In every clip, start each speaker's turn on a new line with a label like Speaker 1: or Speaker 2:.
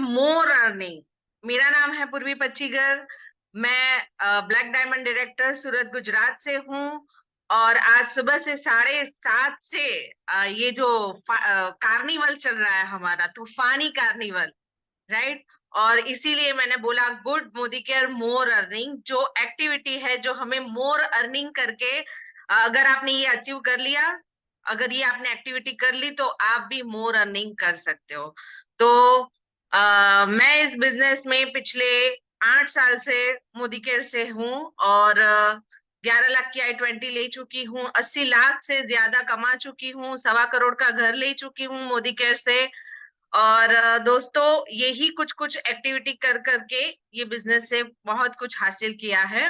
Speaker 1: मोर earning. मेरा नाम है पूर्वी पच्चीगर। मैं black diamond director Surat Gujarat से हूँ। और आज सुबह से 7:30 से ये जो कार्निवल चल रहा है हमारा तूफानी कार्निवल, राइट। और इसीलिए मैंने बोला good Modi care more earning, जो एक्टिविटी है जो हमें मोर अर्निंग करके अगर आपने ये अचीव कर लिया, अगर ये आपने एक्टिविटी कर ली तो आप भी मोर अर्निंग कर सकते हो। तो मैं इस बिजनेस में पिछले 8 साल से मोदी केयर से हूँ। और 11 लाख की I-20 ले चुकी हूँ, 80 लाख से ज्यादा कमा चुकी हूँ, 1.25 करोड़ का घर ले चुकी हूँ मोदी केयर से। और दोस्तों, यही कुछ कुछ एक्टिविटी कर करके ये बिजनेस से बहुत कुछ हासिल किया है।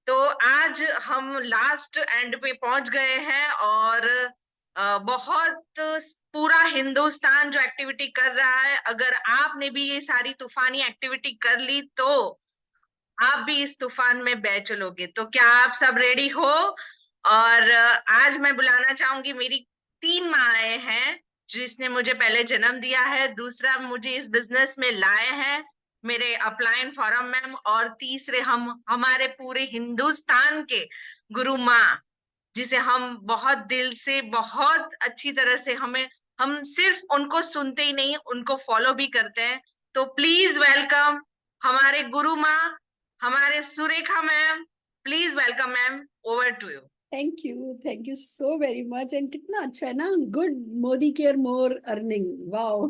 Speaker 1: तो आज हम लास्ट एंड पे पहुंच गए हैं। और बहुत पूरा हिंदुस्तान जो एक्टिविटी कर रहा है, अगर आपने भी ये सारी तूफानी एक्टिविटी कर ली तो आप भी इस तूफान में बह चलोगे। तो क्या आप सब रेडी हो? और आज मैं बुलाना चाहूंगी मेरी 3 माएँ हैं, जिसने मुझे पहले जन्म दिया है, दूसरा मुझे इस बिजनेस में लाए हैं मेरे अपलाइन फॉरम मैम, और तीसरे हम हमारे पूरे हिंदुस्तान के गुरु माँ, जिसे हम बहुत दिल से बहुत अच्छी तरह से हम सिर्फ उनको सुनते ही नहीं, उनको फॉलो भी करते हैं। तो प्लीज वेलकम हमारे गुरु माँ, हमारे Surekha ma'am. Please welcome ma'am, over to you.
Speaker 2: Thank you so very much. And कितना अच्छा है ना, good Modi care more earning, wow.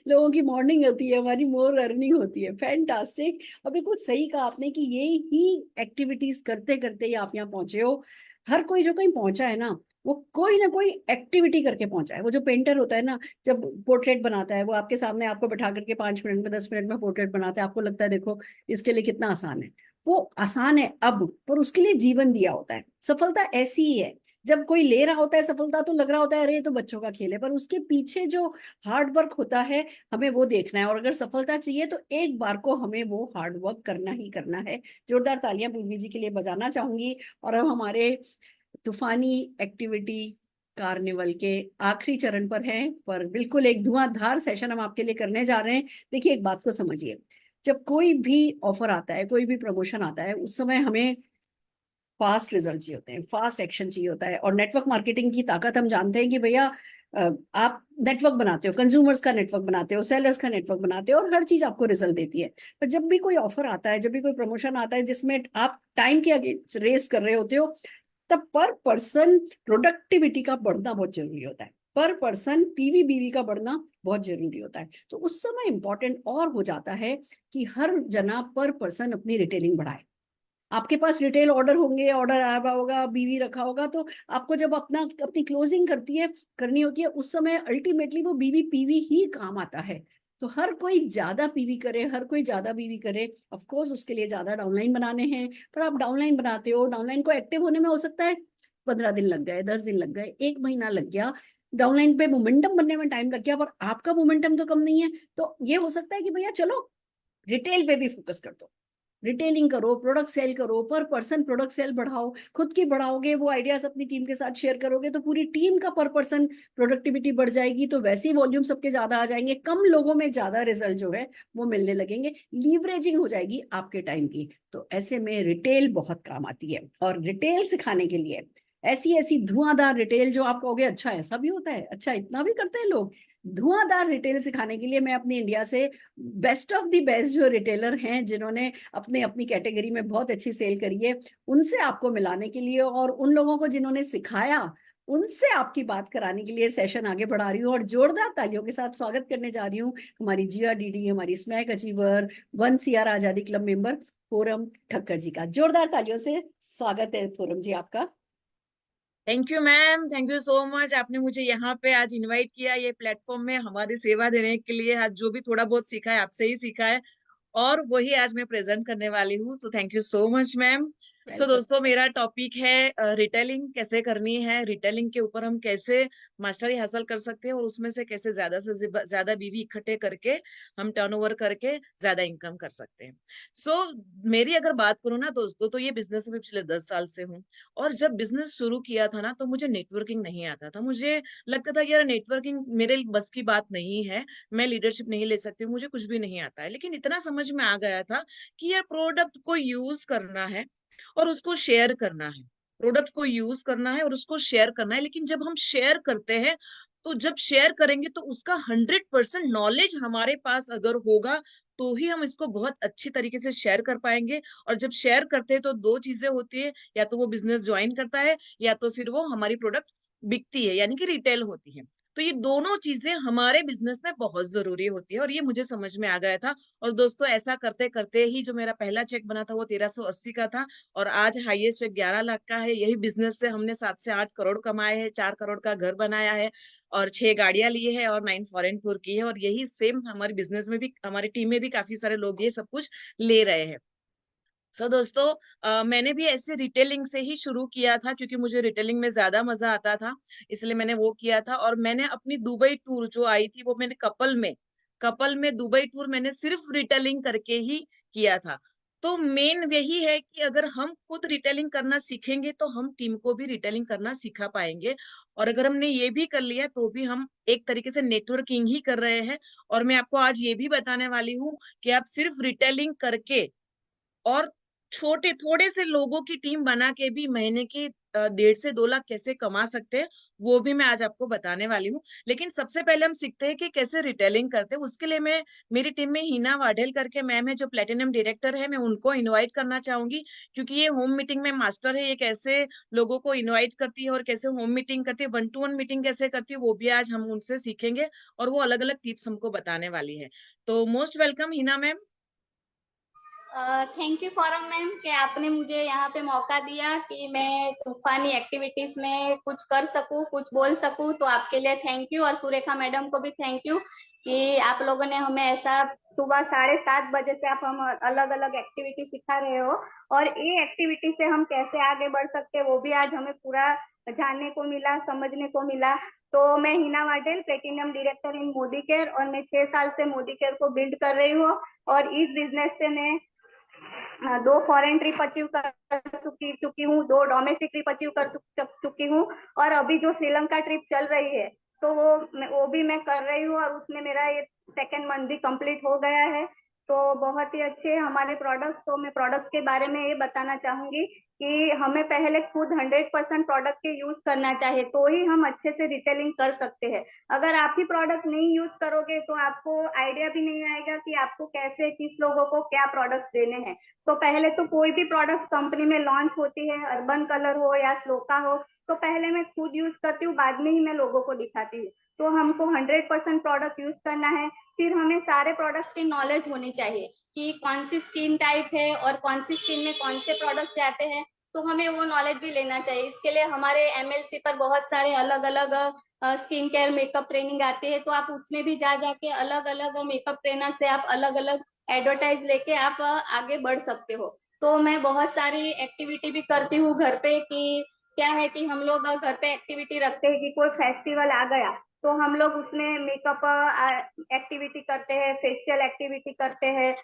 Speaker 2: लोगों की मॉर्निंग होती है, हमारी मोर अर्निंग होती है, फैंटास्टिक। और बिल्कुल सही कहा आपने कि ये ही एक्टिविटीज करते करते ही आप यहाँ पहुंचे हो। हर कोई जो कहीं पहुंचा है ना, वो कोई ना कोई एक्टिविटी करके पहुंचा है। वो जो पेंटर होता है ना, जब पोर्ट्रेट बनाता है, वो आपके सामने आपको बैठा करके 5 मिनट में 10 मिनट में पोर्ट्रेट बनाता है, आपको लगता है देखो इसके लिए कितना आसान है। वो आसान है अब, पर उसके लिए जीवन दिया होता है। सफलता ऐसी ही है, जब कोई ले रहा होता है सफलता तो लग रहा होता है अरे ये तो बच्चों का खेल है, पर उसके पीछे जो हार्ड वर्क होता है हमें वो देखना है। और अगर सफलता चाहिए तो एक बार को हमें वो हार्ड वर्क करना ही करना है। जोरदार तालियां पूर्वी जी के लिए बजाना चाहूंगी। और अब हमारे तूफानी एक्टिविटी कार्निवल के आखिरी चरण पर हैं, पर बिल्कुल एक धुआंधार सेशन हम आपके लिए करने जा रहे हैं। देखिए, एक बात को समझिए, जब कोई भी ऑफर आता है, कोई भी प्रमोशन आता है, उस समय हमें फास्ट रिजल्ट चाहिए होते हैं, फास्ट एक्शन चाहिए होता है। और नेटवर्क मार्केटिंग की ताकत हम जानते हैं कि भैया, आप नेटवर्क बनाते हो, कंज्यूमर्स का नेटवर्क बनाते हो, सेलर्स का नेटवर्क बनाते हो, और हर चीज आपको रिजल्ट देती है। पर जब भी कोई ऑफर आता है, जब भी कोई प्रमोशन आता है जिसमें आप टाइम के आगे रेस कर रहे होते हो, तब पर पर्सन प्रोडक्टिविटी का बढ़ना बहुत जरूरी होता है। पर पर्सन पीवी बीवी का बढ़ना बहुत जरूरी होता है। तो उस समय इंपॉर्टेंट और हो जाता है कि हर जना पर पर्सन अपनी रिटेलिंग बढ़ाए। आपके पास रिटेल ऑर्डर होंगे, ऑर्डर आया हुआ होगा, बीवी रखा होगा, तो आपको जब अपनी क्लोजिंग करनी होती है, उस समय अल्टीमेटली वो बीवी पीवी ही काम आता है। तो हर कोई ज्यादा पीवी करे, हर कोई ज्यादा बीवी करे। ऑफ कोर्स उसके लिए ज्यादा डाउनलाइन बनाने हैं, पर आप डाउनलाइन बनाते हो, डाउनलाइन को एक्टिव होने में हो सकता है 15 दिन लग गए, 10 दिन लग गए, 1 महीना लग गया, डाउनलाइन पे मोमेंटम बनने में टाइम लग गया, पर आपका मोमेंटम तो कम नहीं है। तो ये हो सकता है कि भैया चलो रिटेल पे भी फोकस कर दो, रिटेलिंग करो, प्रोडक्ट सेल करो, पर पर्सन प्रोडक्ट सेल बढ़ाओ। खुद की बढ़ाओगे, वो आइडियाज अपनी टीम के साथ शेयर करोगे, तो पूरी टीम का पर पर्सन प्रोडक्टिविटी बढ़ जाएगी। तो वैसे ही वॉल्यूम सबके ज्यादा आ जाएंगे, कम लोगों में ज्यादा रिजल्ट जो है वो मिलने लगेंगे, लीवरेजिंग हो जाएगी आपके टाइम की। तो ऐसे में रिटेल बहुत काम आती है। और रिटेल सिखाने के लिए ऐसी ऐसी धुआंधार रिटेल जो आप कहोगे अच्छा ऐसा भी होता है, अच्छा इतना भी करते हैं लोग, धुआंधार रिटेल सिखाने के लिए मैं अपनी इंडिया से बेस्ट ऑफ द बेस्ट जो रिटेलर हैं, जिन्होंने अपने अपनी कैटेगरी में बहुत अच्छी सेल करी है, उनसे आपको मिलाने के लिए, और उन लोगों को जिन्होंने सिखाया उनसे आपकी बात कराने के लिए सेशन आगे बढ़ा रही हूँ। और जोरदार तालियों के साथ स्वागत करने जा रही हूँ हमारी जिया डीडी, हमारी स्मैक अचीवर, 1 CR आजादी क्लब मेंबर फोरम ठक्कर जी का। जोरदार तालियों से स्वागत है फोरम जी आपका।
Speaker 3: Thank you ma'am, thank you so much. आपने मुझे यहाँ पे आज इनवाइट किया, ये प्लेटफॉर्म में हमारी सेवा देने के लिए। आज जो भी थोड़ा बहुत सीखा है आपसे ही सीखा है, और वही आज मैं प्रेजेंट करने वाली हूँ। तो thank you so much ma'am. दोस्तों मेरा टॉपिक है रिटेलिंग कैसे करनी है, रिटेलिंग के ऊपर हम कैसे मास्टरी हासिल कर सकते हैं और उसमें से कैसे ज्यादा से ज्यादा बीवी इकट्ठे करके हम टर्नओवर करके ज्यादा इनकम कर सकते हैं। मेरी अगर बात करूँ ना दोस्तों, तो ये बिजनेस में पिछले 10 साल से हूँ। और जब बिजनेस शुरू किया था ना, तो मुझे नेटवर्किंग नहीं आता था। मुझे लगता था कि यार नेटवर्किंग मेरे बस की बात नहीं है, मैं लीडरशिप नहीं ले सकती, मुझे कुछ भी नहीं आता है। लेकिन इतना समझ में आ गया था कि यार प्रोडक्ट को यूज करना है और उसको शेयर करना है, प्रोडक्ट को यूज करना है और उसको शेयर करना है। लेकिन जब हम शेयर करते हैं, तो जब शेयर करेंगे तो उसका 100% नॉलेज हमारे पास अगर होगा, तो ही हम इसको बहुत अच्छी तरीके से शेयर कर पाएंगे। और जब शेयर करते हैं तो दो चीजें होती है, या तो वो बिजनेस ज्वाइन करता है, या तो फिर वो हमारी प्रोडक्ट बिकती है, यानी कि रिटेल होती है। तो ये दोनों चीजें हमारे बिजनेस में बहुत जरूरी होती है, और ये मुझे समझ में आ गया था। और दोस्तों ऐसा करते करते ही जो मेरा पहला चेक बना था वो 1380 का था, और आज हाईएस्ट चेक 11 लाख का है। यही बिजनेस से हमने 7 से 8 करोड़ कमाए हैं, 4 करोड़ का घर बनाया है, और 6 गाड़ियां ली है, और 9 फॉरेन टूर की है। और यही सेम हमारे बिजनेस में भी, हमारी टीम में भी काफी सारे लोग ये सब कुछ ले रहे हैं। दोस्तों मैंने भी ऐसे रिटेलिंग से ही शुरू किया था, क्योंकि मुझे रिटेलिंग में ज्यादा मजा आता था, इसलिए मैंने वो किया था। और मैंने अपनी दुबई टूर जो आई थी, वो मैंने कपल में दुबई टूर मैंने सिर्फ रिटेलिंग करके ही किया था। तो मेन यही है कि अगर हम खुद रिटेलिंग करना सीखेंगे, तो हम टीम को भी रिटेलिंग करना सिखा पाएंगे। और अगर हमने ये भी कर लिया, तो भी हम एक तरीके से नेटवर्किंग ही कर रहे हैं। और मैं आपको आज ये भी बताने वाली हूँ कि आप सिर्फ रिटेलिंग करके और छोटे थोड़े से लोगों की टीम बना के भी महीने के 1.5 से 2 लाख कैसे कमा सकते हैं, वो भी मैं आज आपको बताने वाली हूँ। लेकिन सबसे पहले हम सीखते हैं कि कैसे रिटेलिंग करते हैं। उसके लिए मैं, मेरी टीम में हिना वाढेल करके मैम है, जो प्लेटिनम डायरेक्टर है, मैं उनको इनवाइट करना चाहूंगी। क्योंकि ये होम मीटिंग में मास्टर है, ये कैसे लोगों को इन्वाइट करती है और कैसे होम मीटिंग करती है, 1-to-1 मीटिंग कैसे करती है, वो भी आज हम उनसे सीखेंगे। और वो अलग अलग टिप्स हमको बताने वाली है। तो most welcome Hina ma'am.
Speaker 4: Thank you for ma'am कि आपने मुझे यहाँ पे मौका दिया कि मैं तूफानी एक्टिविटीज में कुछ कर सकूँ, कुछ बोल सकूँ। तो आपके लिए थैंक यू, और सुरेखा मैडम को भी थैंक यू कि आप लोगों ने हमें ऐसा सुबह 7:30 बजे से आप हम अलग अलग एक्टिविटी सिखा रहे हो, और ये एक्टिविटी से हम कैसे आगे बढ़ सकते हैं वो भी आज हमें पूरा जानने को मिला, समझने को मिला। तो मैं Hina Waddell, platinum director in Modi care, और मैं 6 साल से मोदी केयर को बिल्ड कर रही हूँ। और इस बिजनेस से मैं 2 फॉरेन ट्रिप अचीव कर चुकी हूँ, 2 डोमेस्टिक ट्रिप अचीव कर चुकी हूँ, और अभी जो श्रीलंका ट्रिप चल रही है, तो वो भी मैं कर रही हूँ, और उसमें मेरा ये 2nd मंथ भी कंप्लीट हो गया है। तो बहुत ही अच्छे हमारे प्रोडक्ट्स। तो मैं प्रोडक्ट्स के बारे में ये बताना चाहूंगी कि हमें पहले खुद 100% प्रोडक्ट के यूज करना चाहिए, तो ही हम अच्छे से रिटेलिंग कर सकते हैं। अगर आप ही प्रोडक्ट नहीं यूज करोगे, तो आपको आइडिया भी नहीं आएगा कि आपको कैसे, किस लोगों को क्या प्रोडक्ट देने हैं। तो पहले तो कोई भी प्रोडक्ट कंपनी में लॉन्च होती है, अर्बन कलर हो या स्लोका हो, तो पहले मैं खुद यूज करती हूँ, बाद में ही मैं लोगों को दिखाती हूँ। तो हमको 100% प्रोडक्ट यूज करना है। फिर हमें सारे प्रोडक्ट्स की नॉलेज होनी चाहिए कि कौन सी स्किन टाइप है और कौन सी स्किन में कौन से प्रोडक्ट्स जाते हैं, तो हमें वो नॉलेज भी लेना चाहिए। इसके लिए हमारे MLC पर बहुत सारे अलग अलग स्किन केयर मेकअप ट्रेनिंग आती है, तो आप उसमें भी जा जाके अलग अलग मेकअप ट्रेनर से आप अलग अलग एडवर्टाइज लेके आप आगे बढ़ सकते हो। तो मैं बहुत सारी एक्टिविटी भी करती हूँ घर पे, कि क्या है कि हम लोग घर पे एक्टिविटी रखते हैं कि कोई फेस्टिवल आ गया, तो हम लोग उसमें मेकअप एक्टिविटी करते हैं, फेशियल एक्टिविटी करते हैं,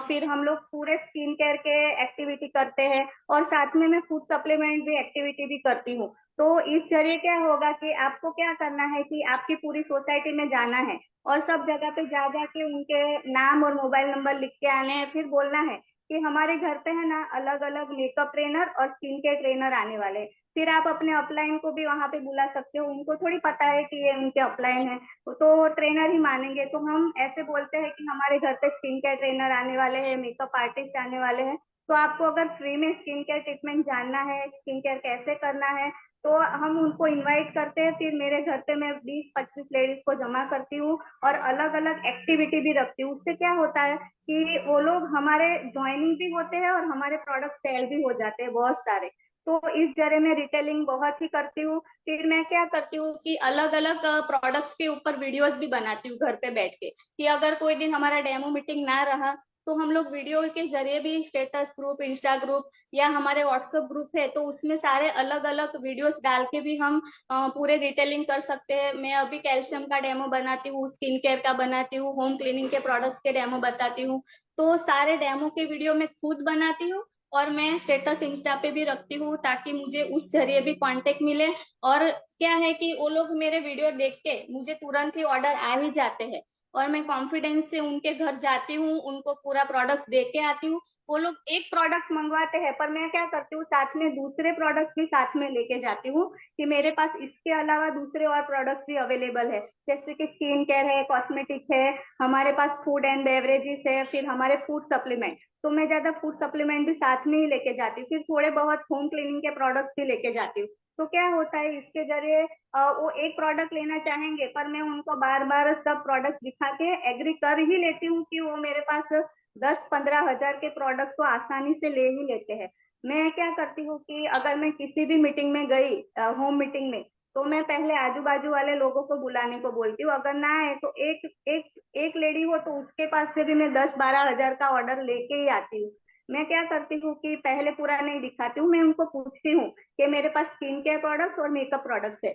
Speaker 4: फिर हम लोग पूरे स्किन केयर के एक्टिविटी करते हैं, और साथ में मैं फूड सप्लीमेंट भी एक्टिविटी भी करती हूँ। तो इस जरिए क्या होगा कि आपको क्या करना है कि आपकी पूरी सोसाइटी में जाना है, और सब जगह पे जा जाके उनके नाम और मोबाइल नंबर लिख के आने हैं। फिर बोलना है कि हमारे घर पे है ना अलग अलग मेकअप ट्रेनर और स्किन केयर ट्रेनर आने वाले हैं। फिर आप अपने अपलाइन को भी वहां पे बुला सकते हो, उनको थोड़ी पता है कि ये उनके अपलाइन है, तो ट्रेनर ही मानेंगे। तो हम ऐसे बोलते हैं कि हमारे घर पे स्किन केयर ट्रेनर आने वाले हैं, मेकअप आर्टिस्ट आने वाले हैं। तो आपको अगर फ्री में स्किन केयर ट्रीटमेंट जानना है, स्किन केयर कैसे करना है, तो हम उनको इनवाइट करते हैं। फिर मेरे घर पे मैं 20-25 लेडीज को जमा करती हूँ, और अलग अलग एक्टिविटी भी रखती हूँ। उससे क्या होता है कि वो लोग हमारे ज्वाइनिंग भी होते हैं, और हमारे प्रोडक्ट सेल भी हो जाते हैं बहुत सारे। तो इस जरिए मैं रिटेलिंग बहुत ही करती हूँ। फिर मैं क्या करती हूँ कि अलग अलग प्रोडक्ट्स के ऊपर वीडियोस भी बनाती हूँ घर पे बैठ के, कि अगर कोई दिन हमारा डेमो मीटिंग ना रहा, तो हम लोग वीडियो के जरिए भी स्टेटस ग्रुप, इंस्टा ग्रुप या हमारे व्हाट्सएप ग्रुप है, तो उसमें सारे अलग अलग वीडियोस डाल के भी हम पूरे डिटेलिंग कर सकते हैं। मैं अभी कैल्शियम का डेमो बनाती हूँ, स्किन केयर का बनाती हूँ, होम क्लीनिंग के प्रोडक्ट्स के डेमो बताती हूँ। तो सारे डेमो के वीडियो मैं खुद बनाती हूँ और मैं स्टेटस इंस्टा पे भी रखती हूँ, ताकि मुझे उस जरिए भी कांटेक्ट मिले। और क्या है कि वो लोग मेरे वीडियो देख के मुझे तुरंत ही ऑर्डर आ ही जाते हैं, और मैं कॉन्फिडेंस से उनके घर जाती हूँ, उनको पूरा प्रोडक्ट्स दे के आती हूँ। वो लोग एक प्रोडक्ट मंगवाते हैं, पर मैं क्या करती हूँ, साथ में दूसरे प्रोडक्ट्स भी साथ में लेके जाती हूँ कि मेरे पास इसके अलावा दूसरे और प्रोडक्ट्स भी अवेलेबल है, जैसे कि स्किन केयर है, कॉस्मेटिक है, हमारे पास फूड एंड बेवरेजेस है, फिर हमारे फूड सप्लीमेंट। तो मैं ज्यादा फूड सप्लीमेंट भी साथ में ही लेके जाती हूँ, फिर थोड़े बहुत होम क्लीनिंग के प्रोडक्ट्स भी लेके जाती हूँ। तो क्या होता है, इसके जरिए वो एक प्रोडक्ट लेना चाहेंगे, पर मैं उनको बार बार सब प्रोडक्ट दिखा के एग्री कर ही लेती हूँ कि वो मेरे पास 10-15 हजार के प्रोडक्ट तो आसानी से ले ही लेते हैं। मैं क्या करती हूँ कि अगर मैं किसी भी मीटिंग में गई, होम मीटिंग में, तो मैं पहले आजू बाजू वाले लोगों को बुलाने को बोलती हूँ। अगर ना आए तो एक एक एक लेडी हो तो उसके पास से भी मैं 10-12 हजार का ऑर्डर लेके ही आती हूँ। मैं क्या करती हूँ कि पहले पूरा नहीं दिखाती हूँ, मैं उनको पूछती हूँ कि मेरे पास स्किन केयर प्रोडक्ट्स और मेकअप प्रोडक्ट्स है,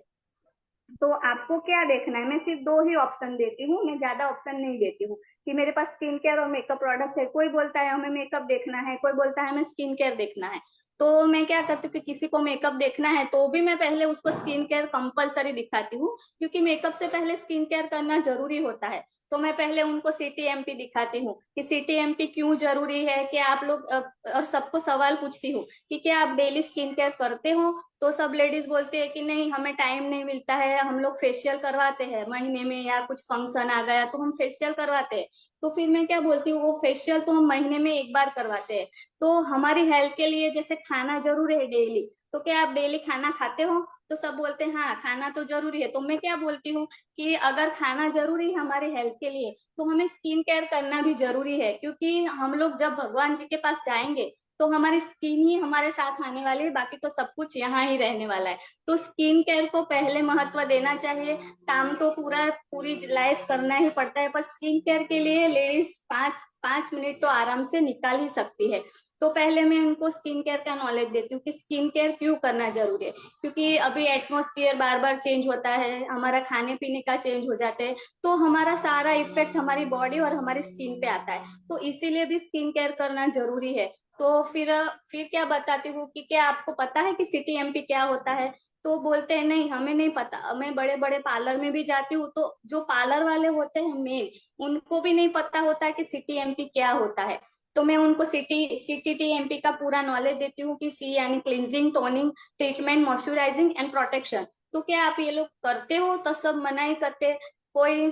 Speaker 4: तो आपको क्या देखना है। मैं सिर्फ 2 ही ऑप्शन देती हूँ, मैं ज्यादा ऑप्शन नहीं देती हूँ कि मेरे पास स्किन केयर और मेकअप प्रोडक्ट है। कोई बोलता है हमें मेकअप देखना है, कोई बोलता है हमें स्किन केयर देखना है। तो मैं क्या करती हूँ कि किसी को मेकअप देखना है तो भी मैं पहले उसको स्किन केयर कंपलसरी दिखाती हूँ, क्योंकि मेकअप से पहले स्किन केयर करना जरूरी होता है। तो मैं पहले उनको CTMP दिखाती हूँ कि CTMP क्यों जरूरी है, कि आप लोग और सबको सवाल पूछती हूँ कि क्या आप डेली स्किन केयर करते हो। तो सब लेडीज बोलते हैं कि नहीं, हमें टाइम नहीं मिलता है, हम लोग फेशियल करवाते हैं महीने में, या कुछ फंक्शन आ गया तो हम फेशियल करवाते हैं। तो फिर मैं क्या बोलती हूँ, वो फेशियल तो हम महीने में एक बार करवाते हैं। तो हमारी हेल्थ के लिए जैसे खाना जरूरी है डेली, तो क्या आप डेली खाना खाते हो। तो सब बोलते हैं हाँ, खाना तो जरूरी है। तो मैं क्या बोलती हूँ कि अगर खाना जरूरी है हमारी हेल्थ के लिए, तो हमें स्किन केयर करना भी जरूरी है, क्योंकि हम लोग जब भगवान जी के पास जाएंगे तो हमारी स्किन ही हमारे साथ आने वाली है, बाकी तो सब कुछ यहाँ ही रहने वाला है। तो स्किन केयर को पहले महत्व देना चाहिए। काम तो पूरी लाइफ करना ही पड़ता है, पर स्किन केयर के लिए लेडीज 5 मिनट तो आराम से निकाल ही सकती है। तो पहले मैं उनको स्किन केयर का नॉलेज देती हूँ कि स्किन केयर क्यों करना जरूरी है, क्योंकि अभी एटमॉस्फेयर बार बार चेंज होता है, हमारा खाने पीने का चेंज हो जाता है, तो हमारा सारा इफेक्ट हमारी बॉडी और हमारी स्किन पे आता है। तो इसीलिए भी स्किन केयर करना जरूरी है। तो फिर क्या बताती हूँ कि क्या आपको पता है कि CTMP क्या होता है। तो बोलते हैं नहीं, हमें नहीं पता। मैं बड़े बड़े पार्लर में भी जाती हूँ, तो जो पार्लर वाले होते हैं मेन, उनको भी नहीं पता होता है कि CTMP क्या होता है। तो मैं उनको CTTMP का पूरा नॉलेज देती हूँ कि C यानी cleansing, toning, treatment, moisturising and protection. तो क्या आप ये लोग करते हो। तो सब मना ही करते। कोई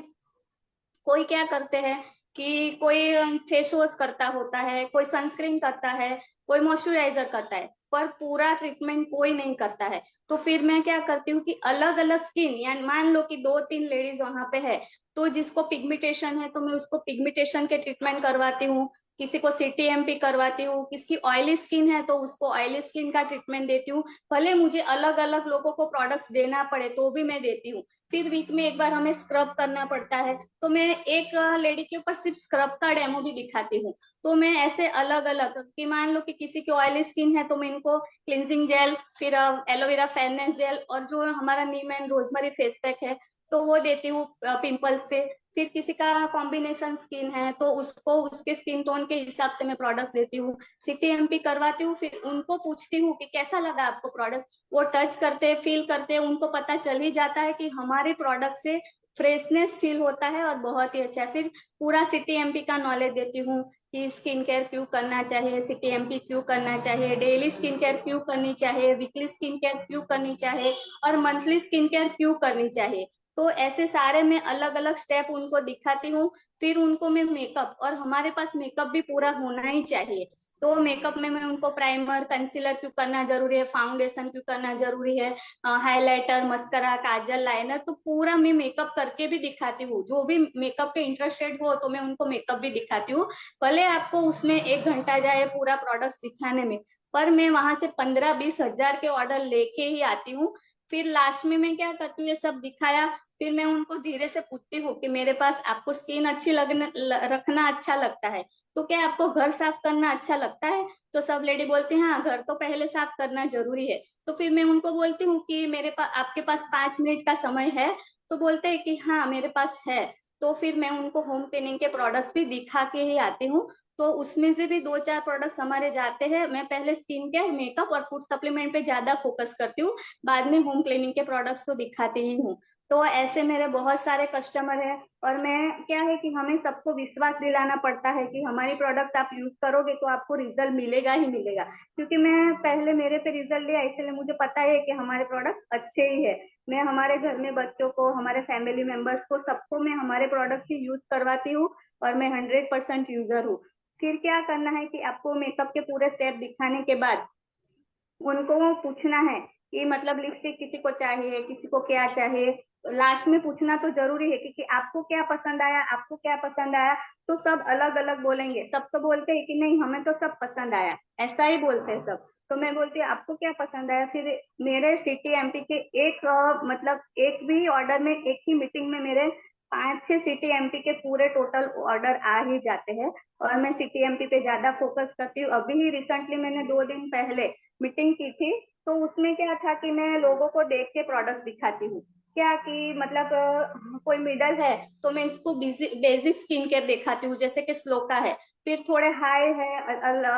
Speaker 4: कोई क्या करते हैं कि कोई फेस वॉश करता होता है, कोई सनस्क्रीन करता है, कोई मॉइस्चराइजर करता है, पर पूरा ट्रीटमेंट कोई नहीं करता है। तो फिर मैं क्या करती हूँ कि अलग अलग स्किन, यानी मान लो कि 2-3 लेडीज वहां पे है, तो जिसको पिगमेंटेशन है तो मैं उसको पिगमेंटेशन के ट्रीटमेंट करवाती हूँ, किसी को CTMP करवाती हूँ, किसकी ऑयली स्किन है तो उसको ऑयली स्किन का ट्रीटमेंट देती हूँ। भले मुझे अलग अलग लोगों को प्रोडक्ट्स देना पड़े तो भी मैं देती हूँ। फिर वीक में एक बार हमें स्क्रब करना पड़ता है, तो मैं एक लेडी के ऊपर सिर्फ स्क्रब का डेमो भी दिखाती हूँ। तो मैं ऐसे अलग अलग कि मान लो कि किसी की ऑयली स्किन है तो मैं इनको क्लिनजिंग जेल, फिर एलोवेरा फेयरनेस जेल, और जो हमारा नीम एंड रोजमेरी फेस पैक है तो वो देती हूँ पिंपल्स पे। फिर किसी का कॉम्बिनेशन स्किन है तो उसको उसके स्किन टोन के हिसाब से मैं प्रोडक्ट्स देती हूँ, CTMP करवाती हूँ। फिर उनको पूछती हूँ कि कैसा लगा आपको प्रोडक्ट। वो टच करते, फील करते, उनको पता चल ही जाता है कि हमारे प्रोडक्ट से फ्रेशनेस फील होता है और बहुत ही अच्छा है। फिर पूरा CTMP का नॉलेज देती हूँ कि स्किन केयर क्यों करना चाहिए, CTMP क्यों करना चाहिए, डेली स्किन केयर क्यों करनी चाहिए, वीकली स्किन केयर क्यों करनी चाहिए, और मंथली स्किन केयर क्यों करनी चाहिए। तो ऐसे सारे मैं अलग अलग स्टेप उनको दिखाती हूँ। फिर उनको मैं मेकअप, और हमारे पास मेकअप भी पूरा होना ही चाहिए। तो मेकअप में मैं उनको प्राइमर, कंसीलर क्यों करना जरूरी है, फाउंडेशन क्यों करना जरूरी है, हाइलाइटर, मस्करा, काजल, लाइनर, तो पूरा मैं मेकअप करके भी दिखाती हूँ। जो भी मेकअप के इंटरेस्टेड हो तो मैं उनको मेकअप भी दिखाती हूँ। भले आपको उसमें 1 घंटा जाए पूरा प्रोडक्ट्स दिखाने में, पर मैं वहां से 15-20 हजार के ऑर्डर लेके ही आती हूँ। फिर लास्ट में मैं क्या करती हूँ, ये सब दिखाया, फिर मैं उनको धीरे से पूछती हूँ कि मेरे पास आपको स्किन अच्छी रखना अच्छा लगता है, तो क्या आपको घर साफ करना अच्छा लगता है? तो सब लेडी बोलती हैं हाँ, घर तो पहले साफ करना जरूरी है। तो फिर मैं उनको बोलती हूँ कि मेरे पास आपके पास 5 मिनट का समय है? तो बोलते हैं कि हाँ मेरे पास है। तो फिर मैं उनको होम क्लीनिंग के प्रोडक्ट्स भी दिखा के ही आती हूँ। तो उसमें से भी 2-4 प्रोडक्ट्स हमारे जाते हैं। मैं पहले स्किन केयर, मेकअप और फूड सप्लीमेंट पे ज्यादा फोकस करती हूँ, बाद में होम क्लीनिंग के प्रोडक्ट्स तो दिखाती ही हूँ। तो ऐसे मेरे बहुत सारे कस्टमर हैं। और मैं क्या है कि हमें सबको विश्वास दिलाना पड़ता है कि हमारी प्रोडक्ट आप यूज करोगे तो आपको रिजल्ट मिलेगा ही मिलेगा, क्योंकि मैं पहले मेरे पे रिजल्ट लिया, इसलिए मुझे पता है कि हमारे प्रोडक्ट अच्छे ही है। मैं हमारे घर में बच्चों को, हमारे फैमिली मेंबर्स को, सबको मैं हमारे प्रोडक्ट ही यूज करवाती हूँ और मैं 100% यूजर हूँ। फिर क्या करना है कि आपको मेकअप के पूरे स्टेप दिखाने के बाद उनको पूछना है कि मतलब लिपस्टिक किसी को चाहिए, किसी को क्या चाहिए। लास्ट में पूछना तो जरूरी है, क्योंकि आपको क्या पसंद आया, आपको क्या पसंद आया। तो सब अलग अलग बोलेंगे, सब तो बोलते हैं कि नहीं हमें तो सब पसंद आया, ऐसा ही बोलते हैं सब। तो मैं बोलती हूँ आपको क्या पसंद आया। फिर मेरे सिटी एमपी के मतलब एक भी ऑर्डर में, एक ही मीटिंग में मेरे 5-6 सिटी एमपी के पूरे टोटल ऑर्डर आ ही जाते हैं। और मैं सिटी एमपी पे ज्यादा फोकस करती हूँ। अभी ही रिसेंटली मैंने 2 दिन पहले मीटिंग की थी, तो उसमें क्या था कि मैं लोगों को देख के प्रोडक्ट्स दिखाती हूँ। क्या कि मतलब कोई मिडल है तो मैं इसको बेसिक स्किन केयर दिखाती हूँ, जैसे कि स्लोका है। फिर थोड़े हाई है,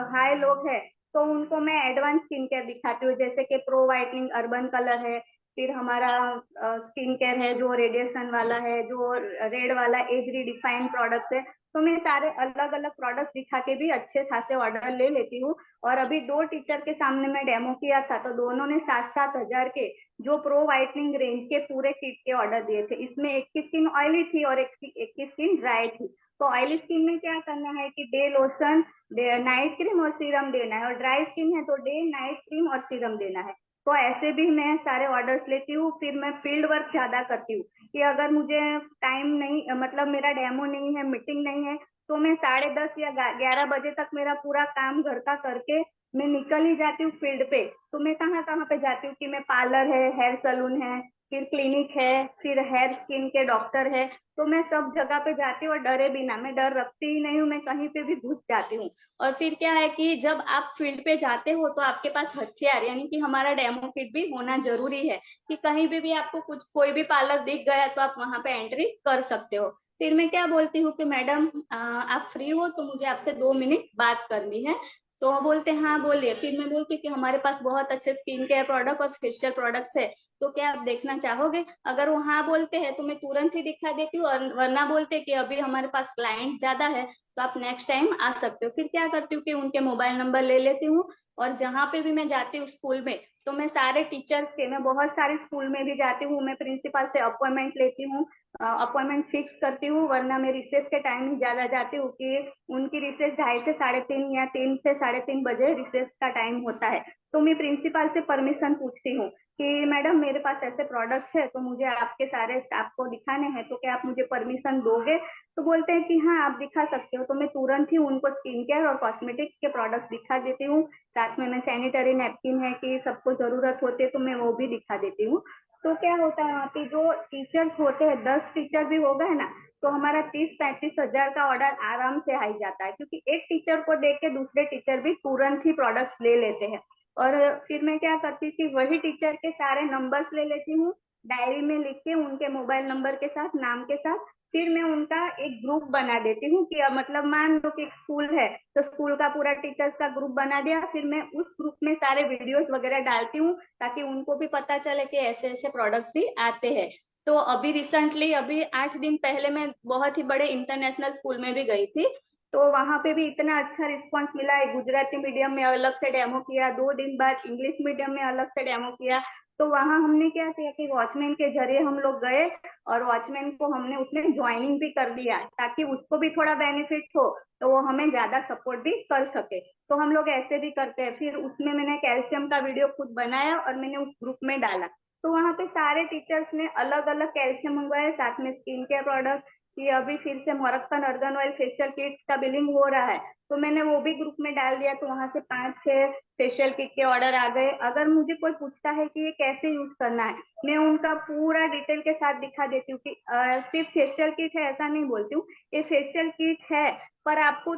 Speaker 4: हाई लोग है, तो उनको मैं एडवांस स्किन केयर दिखाती हूँ, जैसे कि प्रो वाइटनिंग अर्बन कलर है। फिर हमारा स्किन केयर है जो रेडिएशन वाला है, जो रेड वाला एज रिडिफाइंड प्रोडक्ट है। तो मैं सारे अलग अलग प्रोडक्ट दिखा के भी अच्छे खासे ऑर्डर ले लेती हूँ। और अभी 2 टीचर के सामने मैं डेमो किया था, तो दोनों ने 7-7 हजार के जो प्रो वाइटनिंग रेंज के पूरे किट के ऑर्डर दिए थे। इसमें एक की स्किन ऑयली थी और एक की स्किन ड्राई थी। तो ऑयली स्किन में क्या करना है कि day lotion, day night cream और सीरम देना है, और ड्राई स्किन है तो डे नाइट क्रीम और सीरम देना है। तो ऐसे भी मैं सारे ऑर्डर्स लेती हूँ। फिर मैं फील्ड वर्क ज्यादा करती हूँ कि अगर मुझे टाइम नहीं, मतलब मेरा डेमो नहीं है, मीटिंग नहीं है, तो मैं 10:30 या 11 बजे तक मेरा पूरा काम घर का करके मैं निकल ही जाती हूँ फील्ड पे। तो मैं कहाँ कहाँ पे जाती हूँ कि मैं पार्लर है, हेयर सलून है, फिर क्लिनिक है, फिर हेयर स्किन के डॉक्टर है। तो मैं सब जगह पे जाती हूँ और डरे बिना, मैं डर रखती ही नहीं हूँ, मैं कहीं पे भी घुस जाती हूँ। और फिर क्या है कि जब आप फील्ड पे जाते हो तो आपके पास हथियार यानी कि हमारा डेमो किट भी होना जरूरी है, कि कहीं भी आपको कुछ कोई भी पार्लर दिख गया तो आप वहां पे एंट्री कर सकते हो। फिर मैं क्या बोलती हूँ कि मैडम आप फ्री हो तो मुझे आपसे 2 मिनट बात करनी है। तो वो बोलते हैं हाँ बोलिए। फिर मैं बोलती हूँ कि हमारे पास बहुत अच्छे स्किन केयर प्रोडक्ट और फेशियल प्रोडक्ट्स है, तो क्या आप देखना चाहोगे? अगर वो हाँ बोलते हैं तो मैं तुरंत ही दिखा देती हूँ, और वरना बोलते हैं कि अभी हमारे पास क्लाइंट ज्यादा है तो आप नेक्स्ट टाइम आ सकते हो। फिर क्या करती हूँ कि उनके मोबाइल नंबर ले लेती हूँ। और जहाँ पे भी मैं जाती हूँ स्कूल में, तो मैं सारे टीचर्स के, मैं बहुत सारे स्कूल में भी जाती हूँ, मैं प्रिंसिपल से अपॉइंटमेंट लेती हूँ, अपॉइंटमेंट फिक्स करती हूँ। वरना मैं रिसेस के टाइम ही ज्यादा जाती हूँ कि उनकी रिसेस 2:30 से 3:30 या 3 से 3:30 बजे रिसेस का टाइम होता है। तो मैं प्रिंसिपल से परमिशन पूछती हूँ कि मैडम मेरे पास ऐसे प्रोडक्ट्स है, तो मुझे आपके सारे स्टाफ को दिखाने हैं, तो क्या आप मुझे परमिशन दोगे? तो बोलते हैं कि हाँ आप दिखा सकते हो। तो मैं तुरंत ही उनको स्किन केयर और कॉस्मेटिक्स के प्रोडक्ट्स दिखा देती हूँ। साथ में मैं सैनिटरी नैपकिन है कि सबको जरूरत होती है तो मैं वो भी दिखा देती हूँ। तो क्या होता है वहाँ पे जो टीचर्स होते हैं, 10 टीचर भी हो गए ना, तो हमारा 30-35 हजार का ऑर्डर आराम से आ जाता है, क्योंकि एक टीचर को देख के दूसरे टीचर भी तुरंत ही प्रोडक्ट्स ले लेते हैं। और फिर मैं क्या करती थी, वही टीचर के सारे नंबर्स ले लेती हूँ, डायरी में लिख के उनके मोबाइल नंबर के साथ, नाम के साथ। फिर मैं उनका एक ग्रुप बना देती हूँ कि मतलब मान लो कि स्कूल है तो स्कूल का पूरा टीचर्स का ग्रुप बना दिया। फिर मैं उस ग्रुप में सारे वीडियोस वगैरह डालती हूँ, ताकि उनको भी पता चले कि ऐसे ऐसे प्रोडक्ट्स भी आते हैं। तो अभी रिसेंटली, अभी 8 दिन पहले मैं बहुत ही बड़े इंटरनेशनल स्कूल में भी गई थी। तो वहां पे भी इतना अच्छा रिस्पॉन्स मिला है। गुजराती मीडियम में अलग से डेमो किया, 2 दिन बाद इंग्लिश मीडियम में अलग से डेमो किया। तो वहां हमने क्या किया कि वॉचमैन के जरिए हम लोग गए, और वॉचमैन को हमने उसमें ज्वाइनिंग भी कर दिया, ताकि उसको भी थोड़ा बेनिफिट हो, तो वो हमें ज्यादा सपोर्ट भी कर सके। तो हम लोग ऐसे भी करते हैं। फिर उसमें मैंने कैल्शियम का वीडियो खुद बनाया और मैंने उस ग्रुप में डाला। तो वहां पे सारे टीचर्स ने अलग अलग कैल्शियम मंगवाए, साथ में स्किन केयर प्रोडक्ट, कि अभी फिर से Moroccan organ oil facial kit का बिलिंग हो रहा है, तो मैंने वो भी ग्रुप में डाल दिया, तो वहां से 5-6 फेशियल किट के ऑर्डर आ गए। अगर मुझे कोई पूछता है कि ये कैसे यूज करना है, मैं उनका पूरा डिटेल के साथ दिखा देती हूँ कि सिर्फ फेशियल किट है ऐसा नहीं बोलती हूँ, ये फेशियल किट है पर आपको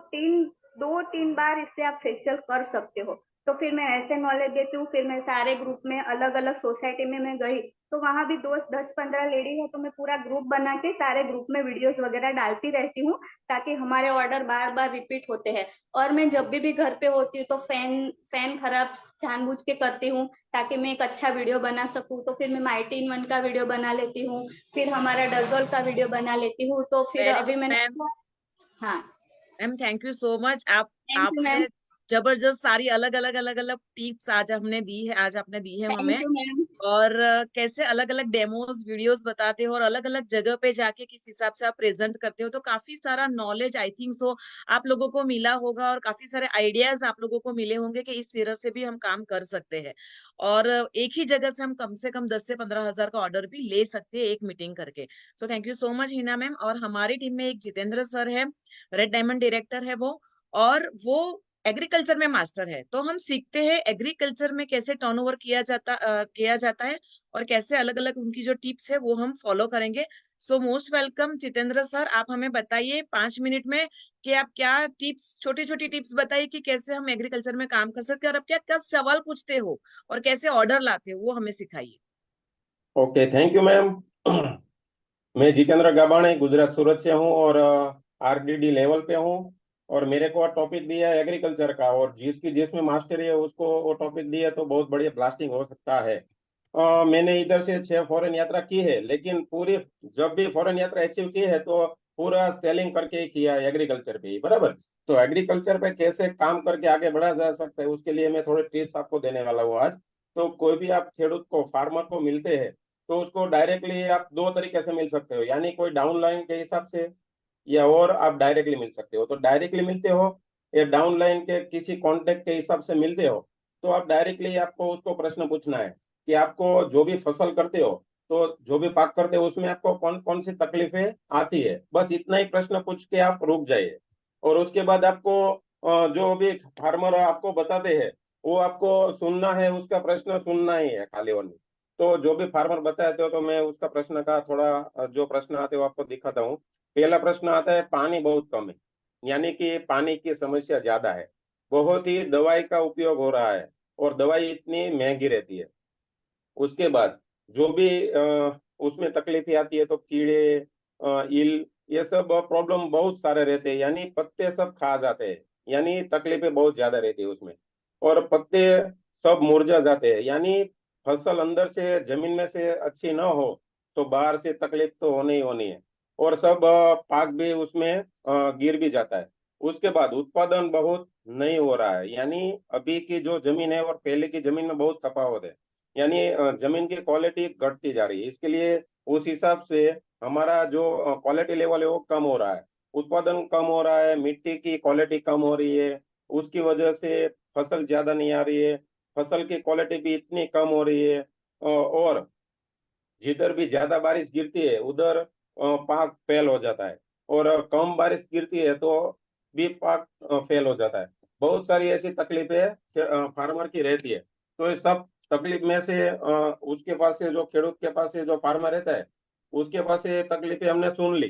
Speaker 4: 2-3 बार इससे आप फेशियल कर सकते हो। तो फिर मैं ऐसे नॉलेज देती हूँ। फिर मैं सारे ग्रुप में, अलग अलग सोसाइटी में मैं गई, तो वहां भी 10-15 लेडी है, तो मैं पूरा ग्रुप बना के सारे ग्रुप में वीडियोस वगैरह डालती रहती हूँ, ताकि हमारे ऑर्डर बार बार रिपीट होते हैं। और मैं जब भी घर पे होती हूँ तो फैन खराब जानबूझ के करती हूँ, ताकि मैं एक अच्छा वीडियो बना सकूँ। तो फिर मैं माइटी इन वन का वीडियो बना लेती हूँ, फिर हमारा डजोल का वीडियो बना लेती हूँ। तो फिर
Speaker 3: वेरी
Speaker 4: अभी
Speaker 3: गुड
Speaker 4: मैंने,
Speaker 3: मैम।
Speaker 4: हाँ,
Speaker 3: ma'am thank you so much.
Speaker 4: Thank you ma'am.
Speaker 3: आपने जबरदस्त सारी अलग अलग टिप्स आज आपने दी है
Speaker 4: थैंक
Speaker 3: हमें।
Speaker 4: You ma'am.
Speaker 3: और कैसे अलग अलग डेमोज वीडियोस बताते हो और अलग अलग जगह पे जाके किस हिसाब से आप प्रेजेंट करते हो, तो काफी सारा नॉलेज आई थिंक सो आप लोगों को मिला होगा और काफी सारे आइडियाज आप लोगों को मिले होंगे कि इस तरह से भी हम काम कर सकते हैं। और एक ही जगह से हम कम 10 से 15 हजार का ऑर्डर भी ले सकते हैं एक मीटिंग करके। सो thank you so much Hina ma'am. और हमारी टीम में एक जितेंद्र सर है, रेड डायमंड डायरेक्टर है वो, और वो एग्रीकल्चर में मास्टर है। तो हम सीखते हैं एग्रीकल्चर में कैसे टर्नओवर किया जाता है और कैसे अलग अलग उनकी जो टिप्स है वो हम फॉलो करेंगे। So most welcome Jitendra sir, आप हमें बताइए 5 मिनट में कि आप क्या टिप्स, छोटी छोटी टिप्स बताइए कि कैसे हम एग्रीकल्चर में काम कर सकते हैं, और आप क्या क्या सवाल पूछते हो और कैसे ऑर्डर लाते हो वो हमें सिखाइए।
Speaker 5: Okay, thank you ma'am. मैं जितेंद्र गाबाणे गुजरात सूरत से हूँ और आरडीडी लेवल पे हूँ। और मेरे को टॉपिक दिया है एग्रीकल्चर का, और जिसमें मास्टरी है उसको वो टॉपिक दिया तो बहुत बढ़िया ब्लास्टिंग हो सकता है। मैंने इधर से 6 फॉरेन यात्रा की है, लेकिन पूरी जब भी फॉरेन यात्रा अचीव की है तो पूरा सेलिंग करके ही किया है, एग्रीकल्चर पे ही, बराबर। तो एग्रीकल्चर पे कैसे काम करके आगे बढ़ा जा सकता है उसके लिए मैं थोड़े टिप्स आपको देने वाला हूँ आज। तो कोई भी आप खेडूत को, फार्मर को मिलते हैं तो उसको डायरेक्टली आप दो तरीके से मिल सकते हो, यानी कोई डाउन लाइन के हिसाब से, या और आप डायरेक्टली मिल सकते हो। तो डायरेक्टली मिलते हो या डाउन लाइन के किसी कांटेक्ट के हिसाब से मिलते हो, तो आप डायरेक्टली आपको उसको प्रश्न पूछना है कि आपको जो भी फसल करते हो, तो जो भी पाक करते हो उसमें आपको कौन कौन सी तकलीफें आती है, बस इतना ही प्रश्न पूछ के आप रुक जाइए। और उसके बाद आपको जो भी फार्मर आपको बताते हैं वो आपको सुनना है, उसका प्रश्न सुनना ही है खाली ओनली। तो जो भी फार्मर बताते हो तो मैं उसका प्रश्न का थोड़ा जो प्रश्न आते हो आपको दिखाता हूँ। पहला प्रश्न आता है, पानी बहुत कम है, यानी कि पानी की समस्या ज्यादा है, बहुत ही दवाई का उपयोग हो रहा है और दवाई इतनी महंगी रहती है। उसके बाद जो भी उसमें तकलीफें आती है, तो कीड़े, इल, ये सब प्रॉब्लम बहुत सारे रहते हैं, यानी पत्ते सब खा जाते हैं, यानी तकलीफें बहुत ज्यादा रहती है उसमें। और पत्ते सब मुरझा जाते हैं, यानी फसल अंदर से जमीन में से अच्छी ना हो तो बाहर से तकलीफ तो होनी ही होनी है। और सब पाक भी उसमें गिर भी जाता है। उसके बाद उत्पादन बहुत नहीं हो रहा है, यानी अभी की जो जमीन है और पहले की जमीन में बहुत तफावत है, यानी जमीन की क्वालिटी घटती जा रही है। इसके लिए उस हिसाब से हमारा जो क्वालिटी लेवल है वो कम हो रहा है, उत्पादन कम हो रहा है, मिट्टी की क्वालिटी कम हो रही है, उसकी वजह से फसल ज्यादा नहीं आ रही है, फसल की क्वालिटी भी इतनी कम हो रही है। और जिधर भी ज्यादा बारिश गिरती है उधर पाक फेल हो जाता है, और कम बारिश गिरती है तो भी पाक फेल हो जाता है। बहुत सारी ऐसी तकलीफें फार्मर की रहती है। तो इस सब तकलीफ में से उसके पास से जो खेडूत के पास से जो फार्मर रहता है उसके पास से तकलीफें हमने सुन ली,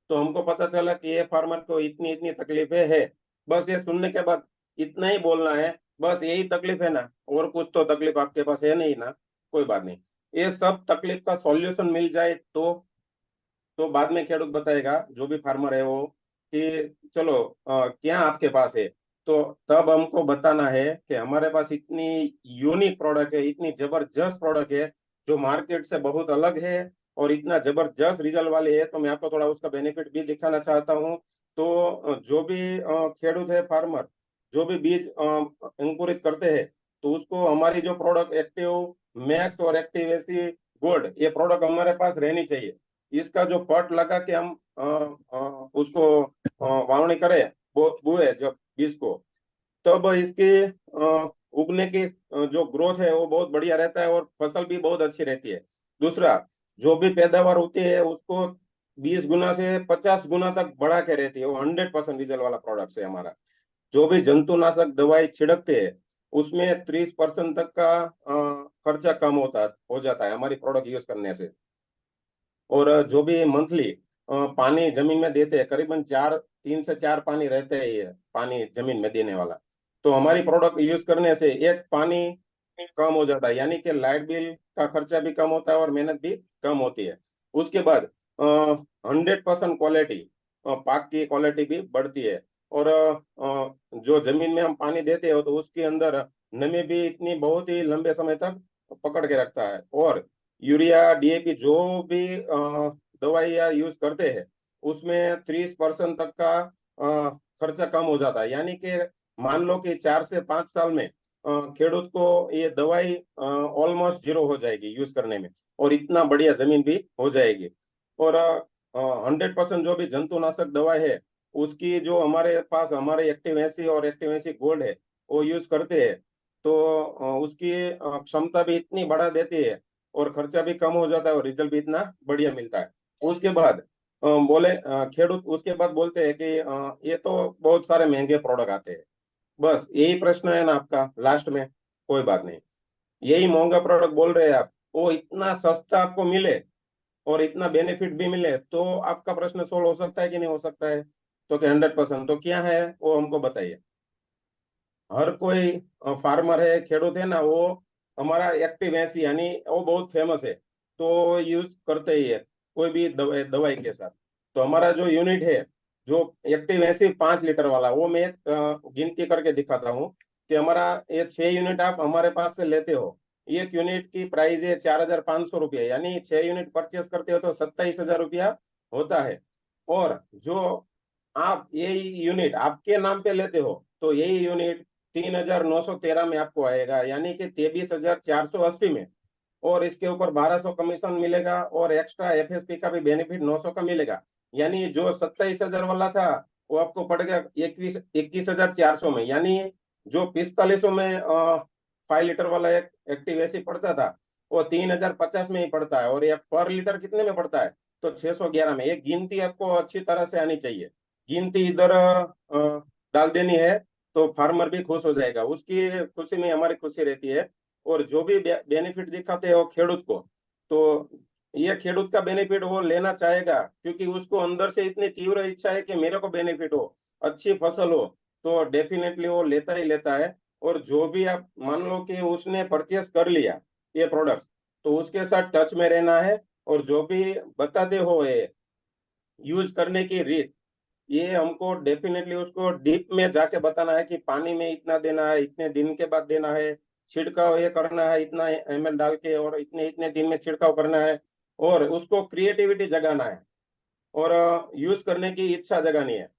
Speaker 5: तो हमको पता चला कि ये फार्मर को इतनी इतनी तकलीफें है। बस ये सुनने के बाद इतना ही बोलना है, बस यही तकलीफ है ना, और कुछ तो तकलीफ आपके पास है नहीं ना, कोई बात नहीं। ये सब तकलीफ का सॉल्यूशन मिल जाए तो बाद में खेडूत बताएगा, जो भी फार्मर है वो, कि चलो क्या आपके पास है। तो तब हमको बताना है कि हमारे पास इतनी यूनिक प्रोडक्ट है, इतनी जबरदस्त प्रोडक्ट है जो मार्केट से बहुत अलग है और इतना जबरदस्त रिजल्ट वाली है। तो मैं आपको थोड़ा उसका बेनिफिट भी दिखाना चाहता हूँ। तो जो भी खेडूत है, फार्मर जो भी बीज अंकुरित करते हैं, तो उसको हमारी जो प्रोडक्ट एक्टिव मैक्स और एक्टिव एसी गोल्ड, ये प्रोडक्ट हमारे पास रहनी चाहिए। इसका जो पट लगा के हम उसको वावनी करें, बुए जब बीज को, तब इसकी उगने की जो ग्रोथ है वो बहुत बढ़िया रहता है और फसल भी बहुत अच्छी रहती है। दूसरा, जो भी पैदावार होती है उसको 20 गुना से 50 गुना तक बढ़ा के रहती है। वो 100% रिजल्ट वाला प्रोडक्ट है हमारा। जो भी जंतुनाशक दवाई छिड़कते हैं उसमें 30% तक का खर्चा कम हो जाता है हमारी प्रोडक्ट यूज करने से। और जो भी मंथली पानी जमीन में देते हैं, करीबन 3 से 4 पानी रहते हैं ये पानी जमीन में देने वाला। तो हमारी प्रोडक्ट यूज करने से एक पानी कम हो जाता है, यानी कि लाइट बिल का खर्चा भी कम होता है और मेहनत भी कम होती है। उसके बाद 100% क्वालिटी, पाक की क्वालिटी भी बढ़ती है। और जो जमीन में हम पानी देते हो तो उसके अंदर नमी भी इतनी बहुत ही लंबे समय तक पकड़ के रखता है। और यूरिया, डीएपी जो भी दवाइयाँ यूज करते हैं उसमें 30% तक का खर्चा कम हो जाता है। यानी कि मान लो कि 4 से 5 साल में खेडूत को ये दवाई ऑलमोस्ट जीरो हो जाएगी यूज करने में, और इतना बढ़िया जमीन भी हो जाएगी। और 100% जो भी जंतुनाशक दवाई है उसकी जो हमारे पास हमारे एक्टिव एसी और एक्टिव एसी गोल्ड है वो यूज करते हैं, तो उसकी क्षमता भी इतनी बढ़ा देती है और खर्चा भी कम हो जाता है और रिजल्ट भी इतना बढ़िया मिलता है। उसके बाद खेडूत उसके बाद बोलते हैं कि ये तो बहुत सारे महंगे प्रोडक्ट आते हैं। बस यही प्रश्न है ना आपका लास्ट में? कोई बात नहीं, यही महंगा प्रोडक्ट बोल रहे हैं आप, वो इतना सस्ता आपको मिले और इतना बेनिफिट भी मिले तो आपका प्रश्न सोल्व हो सकता है कि नहीं हो सकता है? तो कि 100%, तो क्या है वो हमको बताइए। हर कोई फार्मर है, खेडूत है ना, वो हमारा एक्टिव एसी यानी वो बहुत फेमस है तो यूज करते ही है कोई भी दवाई के साथ। तो हमारा जो यूनिट है जो एक्टिव एसी 5 लीटर वाला, वो मैं एक गिनती करके दिखाता हूँ कि हमारा ये 6 यूनिट आप हमारे पास से लेते हो। एक यूनिट की प्राइस है 4,500 रुपये, यानी 6 यूनिट परचेस करते हो तो 27,000 रुपया होता है। और जो आप यही यूनिट आपके नाम पे लेते हो तो यही यूनिट 3,913 में आपको आएगा, यानी कि 23,480 में। और इसके ऊपर 1,200 कमीशन मिलेगा और एक्स्ट्रा एफएसपी का भी बेनिफिट 900 का मिलेगा। यानी जो 27,000 वाला था वो आपको पड़ गया 21,400 में। यानी जो 4500 में 5 लीटर वाला एक एक्टिव एसी पड़ता था वो 3,050 में ही पड़ता है। और ये पर लीटर कितने में पड़ता है? तो 611 में। एक गिनती आपको अच्छी तरह से आनी चाहिए। गिनती इधर डाल देनी है तो फार्मर भी खुश हो जाएगा, उसकी खुशी में हमारी खुशी रहती है। और जो भी बेनिफिट दिखाते हो खेडूत को, तो ये खेडूत का बेनिफिट वो लेना चाहेगा, क्योंकि उसको अंदर से इतनी तीव्र इच्छा है कि मेरे को बेनिफिट हो, अच्छी फसल हो, तो डेफिनेटली वो लेता ही लेता है। और जो भी आप मान लो कि उसने परचेस कर लिया ये प्रोडक्ट्स, तो उसके साथ टच में रहना है। और जो भी बताते हो ये यूज करने की रीत, ये हमको डेफिनेटली उसको डीप में जाके बताना है कि पानी में इतना देना है, इतने दिन के बाद देना है, छिड़काव ये करना है इतना एमएल डाल के, और इतने इतने दिन में छिड़काव करना है। और उसको क्रिएटिविटी जगाना है और यूज करने की इच्छा जगानी है।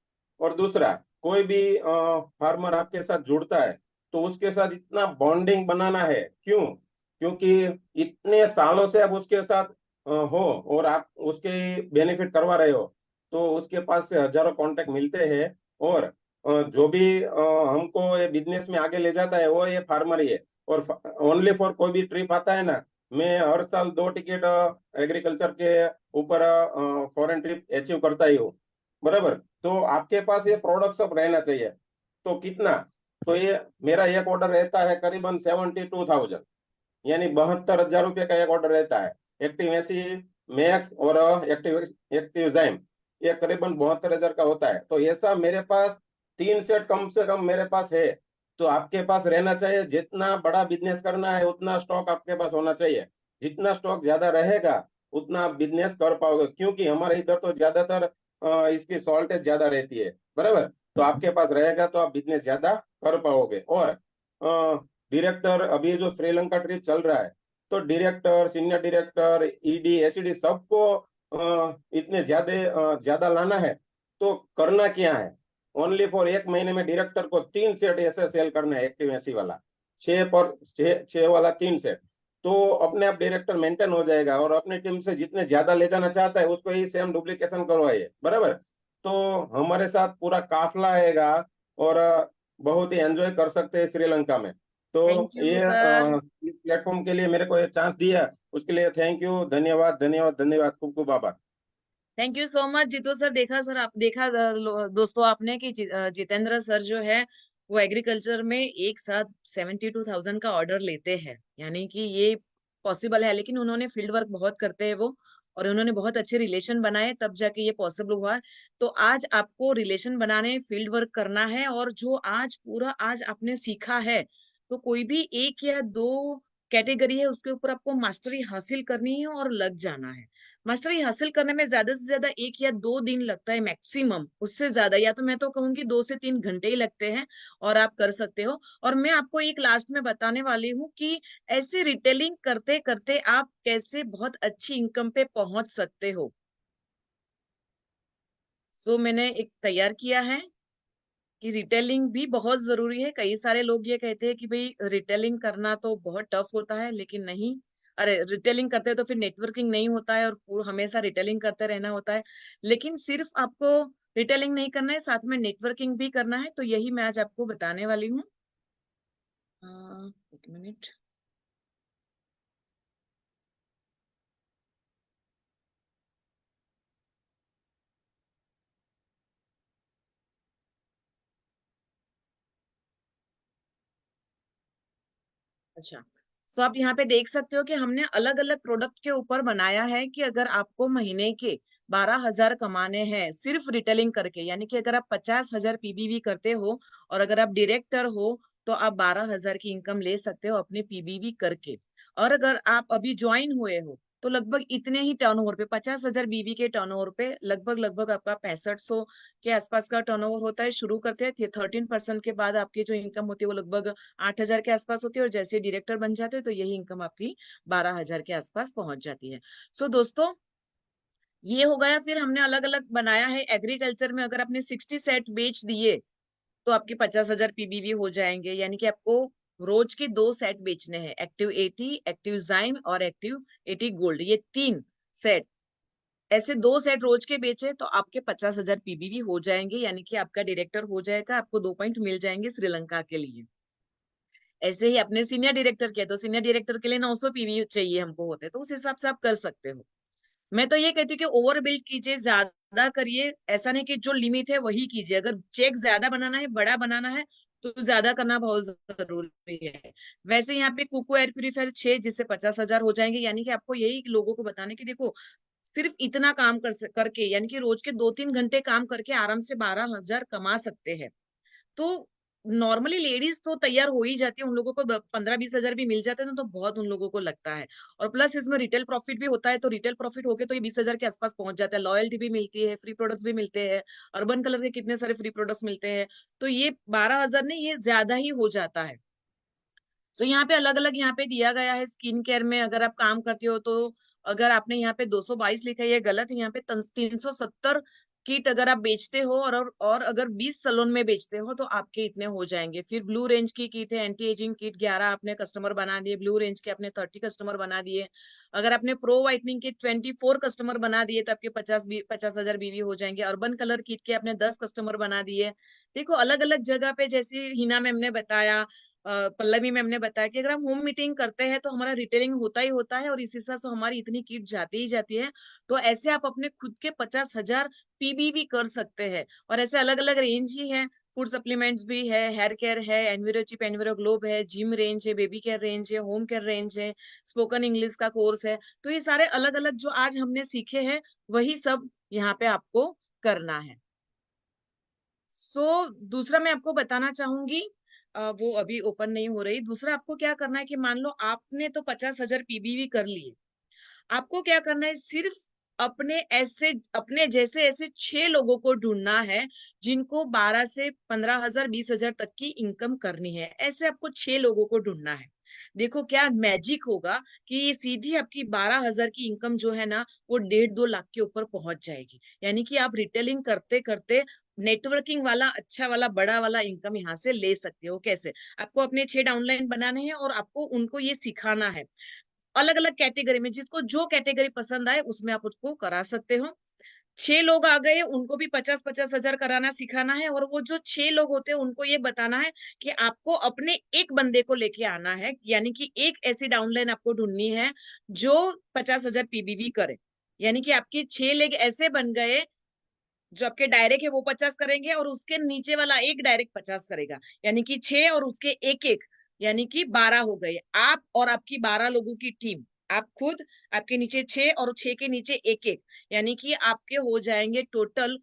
Speaker 5: और दूसरा, कोई भी फार्मर आपके साथ जुड़ता है तो उसके साथ इतना बॉन्डिंग बनाना है। क्यों? क्योंकि इतने सालों से आप उसके साथ हो और आप उसके बेनिफिट करवा रहे हो, तो उसके पास से हजारों कांटेक्ट मिलते हैं। और जो भी हमको ये बिजनेस में आगे ले जाता है वो ये फार्मर ही है। और ओनली फॉर कोई भी ट्रिप आता है ना, मैं हर साल 2 टिकट एग्रीकल्चर के ऊपर फॉरेन ट्रिप अचीव करता ही हूँ। बराबर, तो आपके पास ये प्रोडक्ट सब रहना चाहिए। तो कितना? तो ये मेरा एक ऑर्डर रहता है करीबन 72,000, यानी 72,000 रुपये का एक ऑर्डर रहता है। एक्टिव एसी मैक्स और एक्टिव एक्टिव जाइम, ये करीबन 72,000 का होता है। तो ऐसा मेरे पास 3 सेट कम से कम मेरे पास है। तो आपके पास रहना चाहिए। जितना बड़ा बिजनेस करना है उतना स्टॉक आपके पास होना चाहिए। जितना स्टॉक ज्यादा रहेगा उतना आप बिजनेस कर पाओगे, क्योंकि हमारे इधर तो ज्यादातर इसकी शॉर्टेज ज्यादा रहती है। बराबर, तो आपके पास रहेगा तो आप बिजनेस ज्यादा कर पाओगे। और डायरेक्टर, अभी जो श्रीलंका ट्रिप चल रहा है, तो director, senior director, ED, ACD सबको इतने ज्यादा लाना है। तो करना क्या है? ओनली फॉर एक महीने में डायरेक्टर को 3 सेट ऐसे सेल करना है एक्टिव एसी वाला, 6 वाला 3 सेट। तो अपने आप डायरेक्टर मेंटेन हो जाएगा और अपनी टीम से जितने ज्यादा ले जाना चाहता है उसको ही सेम डुप्लीकेशन करवाइए। बराबर, तो हमारे साथ पूरा काफला आएगा और बहुत ही एंजॉय कर सकते हैं श्रीलंका में। तो
Speaker 3: थैंक यू
Speaker 5: ये
Speaker 3: सर।
Speaker 5: इस प्लेटफॉर्म के लिए मेरे को ये चांस दिया, उसके लिए थैंक यू, धन्यवाद धन्यवाद धन्यवाद, खूब खूब आभार।
Speaker 3: Thank you so much Jitu sir. देखा सर, आप देखा दोस्तों आपने कि जितेंद्र सर जो है वो एग्रीकल्चर में एक साथ 72,000 का ऑर्डर लेते हैं, यानी कि ये पॉसिबल है। लेकिन उन्होंने फील्ड वर्क बहुत करते हैं वो, और उन्होंने बहुत अच्छे रिलेशन बनाए, तब जाके ये पॉसिबल हुआ। तो आज आपको रिलेशन बनाने, फील्ड वर्क करना है, और जो आज पूरा आज आपने सीखा है, तो कोई भी एक या दो कैटेगरी है उसके ऊपर आपको मास्टरी हासिल करनी है और लग जाना है। मास्टरी हासिल करने में ज्यादा से ज्यादा 1 या 2 दिन लगता है मैक्सिमम, उससे ज्यादा या तो मैं तो कहूंगी 2 से 3 घंटे ही लगते हैं, और आप कर सकते हो। और मैं आपको एक लास्ट में बताने वाली हूँ कि ऐसे रिटेलिंग करते करते आप कैसे बहुत अच्छी इनकम पे पहुंच सकते हो। सो मैंने एक तैयार किया है कि रिटेलिंग भी बहुत जरूरी है। कई सारे लोग ये कहते हैं कि भाई रिटेलिंग करना तो बहुत टफ होता है, लेकिन नहीं। अरे रिटेलिंग करते हैं तो फिर नेटवर्किंग नहीं होता है, और हमेशा रिटेलिंग करते रहना होता है। लेकिन सिर्फ आपको रिटेलिंग नहीं करना है, साथ में नेटवर्किंग भी करना है। तो यही मैं आज आपको बताने वाली हूँ। 1 मिनट। अच्छा, सो आप यहाँ पे देख सकते हो कि हमने अलग अलग प्रोडक्ट के ऊपर बनाया है कि अगर आपको महीने के 12,000 कमाने हैं सिर्फ रिटेलिंग करके, यानी कि अगर आप 50,000 पीबीवी करते हो और अगर आप डायरेक्टर हो, तो आप 12,000 की इनकम ले सकते हो अपने पीबीवी करके। और अगर आप अभी ज्वाइन हुए हो, तो लगभग इतने ही टर्नओवर पे, 50,000 बीबी के टर्नओवर पे लगभग लगभग आपका 6500 के आसपास का टर्नओवर होता है। शुरू करते हैं 13% के बाद आपकी जो इनकम होती है वो लगभग 8,000 के आसपास होती है, और जैसे डायरेक्टर बन जाते हो तो यही इनकम आपकी 12,000 के आसपास पहुंच जाती है। सो दोस्तों, ये हो गया। फिर हमने अलग अलग बनाया है एग्रीकल्चर में। अगर आपने 60 सेट बेच दिए तो आपके 50,000 पीबीवी हो जाएंगे, यानी कि आपको रोज के 2 सेट बेचने हैं, एक्टिव 80, एक्टिव जाइम और एक्टिव 80 गोल्ड, ये 3 सेट। ऐसे 2 सेट रोज के बेचे तो आपके 50,000 पीबीवी हो जाएंगे, यानी कि आपका डायरेक्टर हो जाएगा। आपको 2 पॉइंट मिल जाएंगे श्रीलंका के लिए। ऐसे ही अपने सीनियर डायरेक्टर के, तो सीनियर डायरेक्टर के लिए 900 पीवी चाहिए हमको होते, तो उस हिसाब से आप कर सकते हो। मैं तो ये कहती हूँ कि ओवर बिल्ड कीजिए, ज्यादा करिए। ऐसा नहीं कि जो लिमिट है वही कीजिए। अगर चेक ज्यादा बनाना है, बड़ा बनाना है, तो ज्यादा करना बहुत जरूरी है। वैसे यहाँ पे कुको एयर प्यूरिफायर 6, जिससे 50,000 हो जाएंगे। यानी कि आपको यही लोगों को बताने की, देखो सिर्फ इतना काम करके, यानी कि रोज के 2-3 घंटे काम करके आराम से 12,000 कमा सकते हैं। तो नॉर्मली लेडीज तो तैयार हो ही जाती है, उन लोगों को 15-20 हजार भी मिल जाते हैं ना, तो बहुत उन लोगों को लगता है। और प्लस इसमें रिटेल प्रॉफिट भी होता है, तो रिटेल प्रॉफिट होके तो ये 20,000 के आसपास पहुंच जाता है। लॉयल्टी भी मिलती है, फ्री प्रोडक्ट्स भी मिलते हैं, अर्बन कलर के कितने सारे फ्री प्रोडक्ट्स मिलते हैं। तो ये 12,000 नहीं, ये ज्यादा ही हो जाता है। तो यहाँ पे अलग अलग यहाँ पे दिया गया है। स्किन केयर में अगर आप काम करते हो, तो अगर आपने यहाँ पे 222 लिखा है, ये गलत है। यहाँ पे 370 किट अगर आप बेचते हो, और अगर 20 सलोन में बेचते हो, तो आपके इतने हो जाएंगे। फिर ब्लू रेंज की किट है, एंटी एजिंग किट 11 आपने कस्टमर बना दिए, ब्लू रेंज के आपने 30 कस्टमर बना दिए। अगर आपने प्रो व्हाइटनिंग के 24 कस्टमर बना दिए, तो आपके 50,000 बीवी हो जाएंगे। अर्बन कलर किट के आपने 10 कस्टमर बना दिए। देखो अलग अलग जगह पे, जैसे हिना मैम ने बताया, पल्लवी मैम ने बताया कि अगर हम होम मीटिंग करते हैं तो हमारा रिटेलिंग होता ही होता है, और इस हिसाब से हमारी इतनी किट जाती ही जाती है। तो ऐसे आप अपने खुद के 50,000 पीबीवी कर सकते हैं। और ऐसे अलग अलग रेंज ही है। फूड सप्लीमेंट्स भी है, हेयर केयर है, एनविरो चिप, एनविरो ग्लोब है, जिम रेंज है, बेबी केयर रेंज है, होम केयर रेंज है, स्पोकन इंग्लिश का कोर्स है। तो ये सारे अलग अलग जो आज हमने सीखे हैं, वही सब यहाँ पे आपको करना है। दूसरा मैं आपको बताना चाहूंगी, वो अभी ओपन नहीं हो रही। दूसरा आपको क्या करना है कि मान लो आपने तो 50,000 पीबीवी कर लिए, आपको क्या करना है, सिर्फ अपने जैसे ऐसे 6 लोगों को ढूंढना है जिनको 12 से 15,000 20,000 तक की इनकम करनी है। ऐसे आपको 6 लोगों को ढूंढना है। देखो क्या मैजिक होगा कि ये सीधी आपकी 12,000 की इनकम जो है ना, वो 1.5-2 लाख के ऊपर पहुंच जाएगी। यानी कि आप रिटेलिंग करते करते नेटवर्किंग वाला अच्छा वाला बड़ा वाला इनकम यहाँ से ले सकते हो। कैसे? आपको अपने 6 डाउनलाइन बनाने हैं, और आपको उनको ये सिखाना है अलग अलग कैटेगरी में, जिसको जो कैटेगरी पसंद आए उसमें आप उसको करा सकते हो। 6 लोग आ गए, उनको भी 50-50 हजार कराना सिखाना है, और वो जो 6 लोग होते हैं उनको ये बताना है कि आपको अपने एक बंदे को लेके आना है, यानी कि एक ऐसी डाउनलाइन आपको ढूंढनी है जो 50,000 पीबीवी करे। यानी कि आपके 6 लेग ऐसे बन गए, जो आपके डायरेक्ट है वो 50 करेंगे और उसके नीचे वाला एक डायरेक्ट 50 करेगा, यानी कि 6 और उसके एक एक, यानी कि 12 हो गए। आप और आपकी 12 लोगों की टीम, आप खुद, आपके नीचे 6 और 6 के नीचे एक एक, यानी कि आपके हो जाएंगे टोटल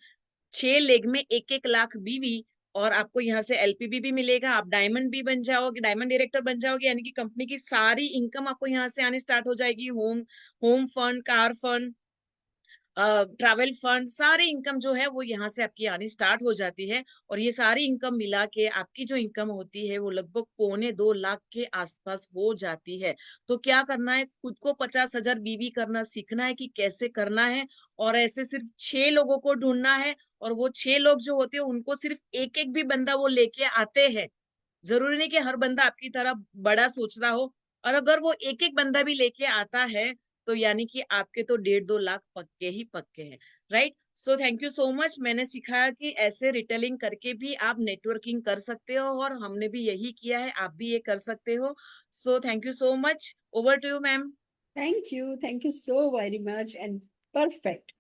Speaker 3: 6 लेग में 1-1 लाख बीवी। और आपको यहाँ से एलपीबी भी मिलेगा, आप डायमंड भी बन जाओगे, डायमंड डायरेक्टर बन जाओगे, यानी कि कंपनी की सारी इनकम आपको यहाँ से आनी स्टार्ट हो जाएगी। Home fund, car fund, travel fund, सारी इनकम जो है वो यहाँ से आपकी आनी स्टार्ट हो जाती है। और ये सारी इनकम मिला के आपकी जो इनकम होती है वो लगभग 1.25 लाख के आसपास हो जाती है। तो क्या करना है, खुद को 50,000 बीवी करना सीखना है कि कैसे करना है। और ऐसे सिर्फ 6 लोगों को ढूंढना है, और वो 6 लोग जो होते हैं उनको सिर्फ एक एक भी बंदा वो लेके आते हैं। जरूरी नहीं कि हर बंदा आपकी तरह बड़ा सोच रहा हो, और अगर वो एक एक बंदा भी लेके आता है तो यानी कि आपके तो 1.5-2 लाख पक्के ही पक्के हैं। Right, so thank you so much. मैंने सिखाया कि ऐसे रिटेलिंग करके भी आप नेटवर्किंग कर सकते हो, और हमने भी यही किया है, आप भी ये कर सकते हो। So thank you so much, over to you ma'am.
Speaker 2: Thank you so very much and perfect,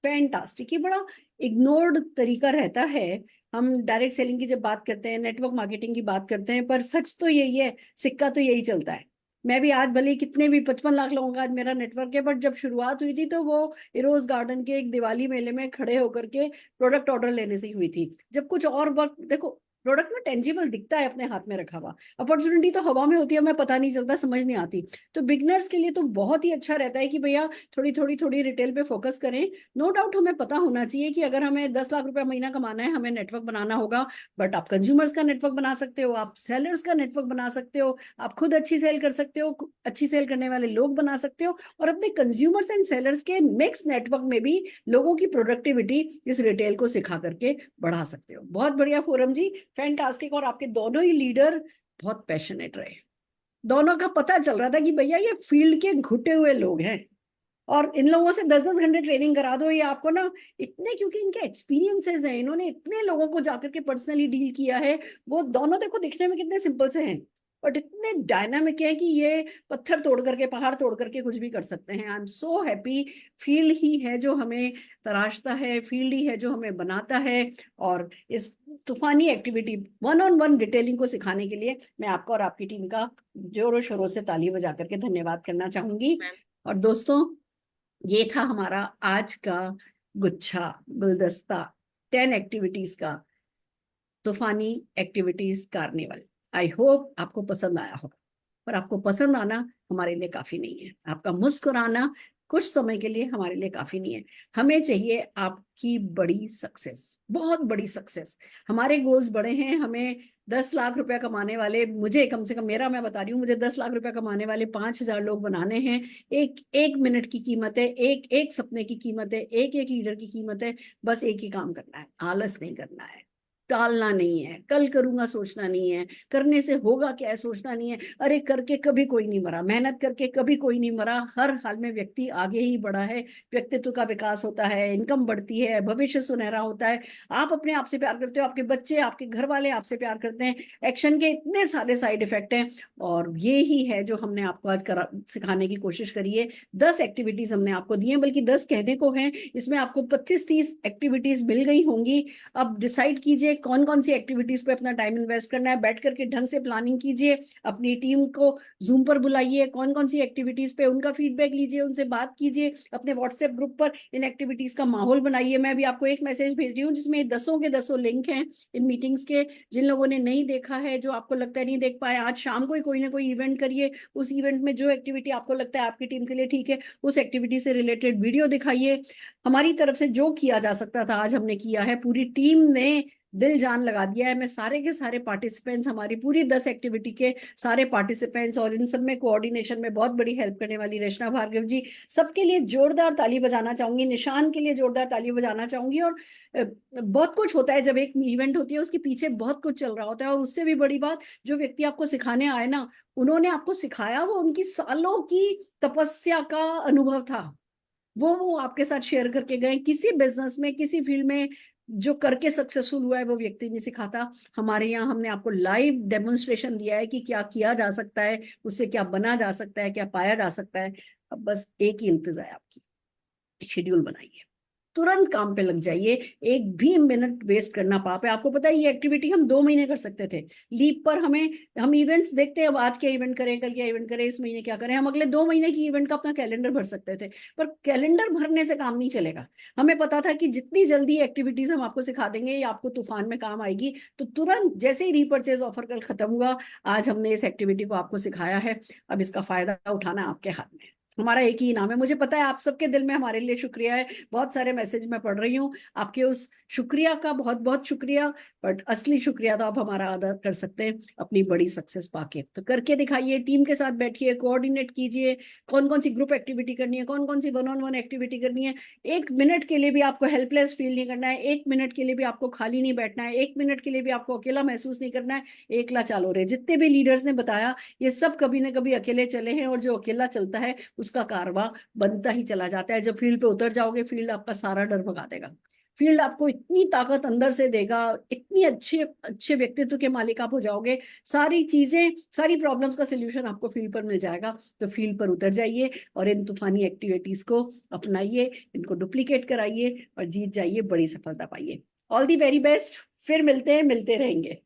Speaker 2: fantastic. ये बड़ा इग्नोर्ड तरीका रहता है, हम डायरेक्ट सेलिंग की जब बात करते हैं, नेटवर्क मार्केटिंग की बात करते हैं, पर सच तो यही है, सिक्का तो यही चलता है। मैं भी आज भले कितने भी 55 लाख लोगों का आज मेरा नेटवर्क है, बट जब शुरुआत हुई थी तो वो इरोज गार्डन के एक दिवाली मेले में खड़े होकर के प्रोडक्ट ऑर्डर लेने से ही हुई थी। जब कुछ और वर्क, देखो प्रोडक्ट में टेंजिबल दिखता है अपने हाथ में रखा हुआ, अपॉर्चुनिटी तो हवा में होती है, हमें पता नहीं चलता, समझ नहीं आती। तो बिगनर्स के लिए तो बहुत ही अच्छा रहता है कि भैया थोड़ी रिटेल पे फोकस करें। नो डाउट हमें पता होना चाहिए कि अगर हमें 10 लाख रुपया महीना कमाना है, हमें नेटवर्क बनाना होगा। बट आप कंज्यूमर्स का नेटवर्क बना सकते हो, आप सेलर्स का नेटवर्क बना सकते हो, आप खुद अच्छी सेल कर सकते हो, अच्छी सेल करने वाले लोग बना सकते हो, और अपने कंज्यूमर्स एंड सेलर्स के मिक्स नेटवर्क में भी लोगों की प्रोडक्टिविटी इस रिटेल को सिखा करके बढ़ा सकते हो। बहुत बढ़िया फोरम जी, फैंटास्टिक। और आपके दोनों ही लीडर बहुत पैशनेट रहे, दोनों का पता चल रहा था कि भैया ये फील्ड के घुटे हुए लोग हैं, और इन लोगों से 10-10 घंटे ट्रेनिंग करा दो, ये आपको ना इतने, क्योंकि इनके एक्सपीरियंसेस हैं, इन्होंने इतने लोगों को जाकर के पर्सनली डील किया है। वो दोनों देखो दिखने में कितने सिंपल से हैं, बट इतने डायनामिक है कि ये पत्थर तोड़ करके, पहाड़ तोड़ करके कुछ भी कर सकते हैं। I am so happy. Field ही है जो हमें तराशता है, फील्ड ही है जो हमें बनाता है। और इस तूफानी एक्टिविटी वन डिटेलिंग को सिखाने के लिए मैं आपका और आपकी टीम का जोरों शोरों से ताली बजा करके धन्यवाद करना चाहूंगी। और दोस्तों, ये था हमारा आज का गुच्छा, गुलदस्ता 10 एक्टिविटीज का, तूफानी एक्टिविटीज कार्निवल। आई होप आपको पसंद आया होगा, पर आपको पसंद आना हमारे लिए काफी नहीं है, आपका मुस्कुराना कुछ समय के लिए हमारे लिए काफी नहीं है। हमें चाहिए आपकी बड़ी सक्सेस, बहुत बड़ी सक्सेस। हमारे गोल्स बड़े हैं, हमें 10 लाख रुपया कमाने वाले, मुझे कम से कम, मेरा मैं बता रही हूँ, मुझे 10 लाख रुपया कमाने वाले 5,000 लोग बनाने हैं। एक एक मिनट की कीमत है, एक एक सपने की कीमत है, एक एक लीडर की कीमत है। बस एक ही काम करना है, आलस नहीं करना है, टालना नहीं है, कल करूंगा सोचना नहीं है, करने से होगा क्या सोचना नहीं है। अरे करके कभी कोई नहीं मरा, मेहनत करके कभी कोई नहीं मरा, हर हाल में व्यक्ति आगे ही बढ़ा है, व्यक्तित्व का विकास होता है, इनकम बढ़ती है, भविष्य सुनहरा होता है। आप अपने आप से प्यार करते हो, आपके बच्चे, आपके घर वाले आपसे प्यार करते हैं। एक्शन के इतने सारे साइड इफेक्ट हैं, और ये ही है जो हमने आपको आज सिखाने की कोशिश करी है। 10 एक्टिविटीज हमने आपको दी है, बल्कि 10 कहने को हैं, इसमें आपको 25-30 एक्टिविटीज मिल गई होंगी। अब डिसाइड कीजिए कौन कौन सी एक्टिविटीज पे अपना टाइम इन्वेस्ट करना है, बैठ करके ढंग से प्लानिंग कीजिए, अपनी टीम को जूम पर बुलाइए, कौन कौन सी एक्टिविटीज पे उनका फीडबैक लीजिए, उनसे बात कीजिए, अपने व्हाट्सएप ग्रुप पर इन एक्टिविटीज का माहौल बनाइए। मैं भी आपको एक मैसेज भेज रही हूँ जिसमें 10 के 10 लिंक हैं इन मीटिंग्स के। जिन लोगों ने नहीं देखा है, जो आपको लगता है नहीं देख पाए, आज शाम को ही कोई ना कोई इवेंट करिए, उस इवेंट में जो एक्टिविटी आपको लगता है आपकी टीम के लिए ठीक है, उस एक्टिविटी से रिलेटेड वीडियो दिखाइए। हमारी तरफ से जो किया जा सकता था आज हमने किया है, पूरी टीम ने दिल जान लगा दिया है। मैं सारे के सारे पार्टिसिपेंट्स, हमारी पूरी 10 एक्टिविटी के सारे पार्टिसिपेंट्स, और इन सब में कोऑर्डिनेशन में बहुत बड़ी हेल्प करने वाली रचना भार्गव जी, सबके लिए जोरदार ताली बजाना चाहूंगी। निशान के लिए जोरदार ताली बजाना चाहूंगी। और बहुत कुछ होता है जब एक इवेंट होती है, उसके पीछे बहुत कुछ चल रहा होता है। और उससे भी बड़ी बात, जो व्यक्ति आपको सिखाने आए ना, उन्होंने आपको सिखाया, वो उनकी सालों की तपस्या का अनुभव था, वो आपके साथ शेयर करके गए। किसी बिजनेस में, किसी फील्ड में जो करके सक्सेसफुल हुआ है वो व्यक्ति नहीं सिखाता। हमारे यहाँ हमने आपको लाइव डेमोन्स्ट्रेशन दिया है कि क्या किया जा सकता है, उससे क्या बना जा सकता है, क्या पाया जा सकता है। अब बस एक ही इल्तिजा है आपकी, शेड्यूल बनाइए, तुरंत काम पे लग जाइए, एक भी मिनट वेस्ट करना पापे। आपको पता है ये एक्टिविटी हम 2 महीने कर सकते थे। लीप पर हम इवेंट्स देखते हैं, अब आज क्या इवेंट करें, कल क्या इवेंट करें, इस महीने क्या करें, हम अगले 2 महीने की इवेंट का अपना कैलेंडर भर सकते थे। पर कैलेंडर भरने से काम नहीं चलेगा। हमें पता था कि जितनी जल्दी एक्टिविटीज हम आपको सिखा देंगे ये आपको तूफान में काम आएगी। तो तुरंत जैसे ही रीपर्चेज ऑफर कल खत्म हुआ, आज हमने इस एक्टिविटी को आपको सिखाया है। अब इसका फायदा उठाना आपके हाथ में। हमारा एक ही इनाम है। मुझे पता है आप सबके दिल में हमारे लिए शुक्रिया है। बहुत सारे मैसेज मैं पढ़ रही हूँ, आपके उस शुक्रिया का बहुत बहुत शुक्रिया। बट असली शुक्रिया तो आप हमारा अदा कर सकते हैं अपनी बड़ी सक्सेस पाके। तो करके दिखाइए, टीम के साथ बैठिए, कोऑर्डिनेट कीजिए, कौन कौन सी ग्रुप एक्टिविटी करनी है, कौन कौन सी 1-on-1 एक्टिविटी करनी है। 1 मिनट के लिए भी आपको हेल्पलेस फील नहीं करना है, 1 मिनट के लिए भी आपको खाली नहीं बैठना है, 1 मिनट के लिए भी आपको अकेला महसूस नहीं करना है। एकला चालो रे, जितने भी लीडर्स ने बताया ये सब कभी ना कभी अकेले चले हैं, और जो अकेला चलता है उसका कारवा बनता ही चला जाता है। जब फील्ड पे उतर जाओगे, फील्ड आपका सारा डर भगा देगा। फील्ड आपको इतनी ताकत अंदर से देगा, इतनी अच्छे अच्छे व्यक्तित्व के मालिक आप हो जाओगे, सारी चीजें, सारी प्रॉब्लम्स का सोल्यूशन आपको फील्ड पर मिल जाएगा। तो फील्ड पर उतर जाइए और इन तूफानी एक्टिविटीज को अपनाइए, इनको डुप्लीकेट कराइए और जीत जाइए, बड़ी सफलता पाइए। All the very best. फिर मिलते हैं, मिलते रहेंगे।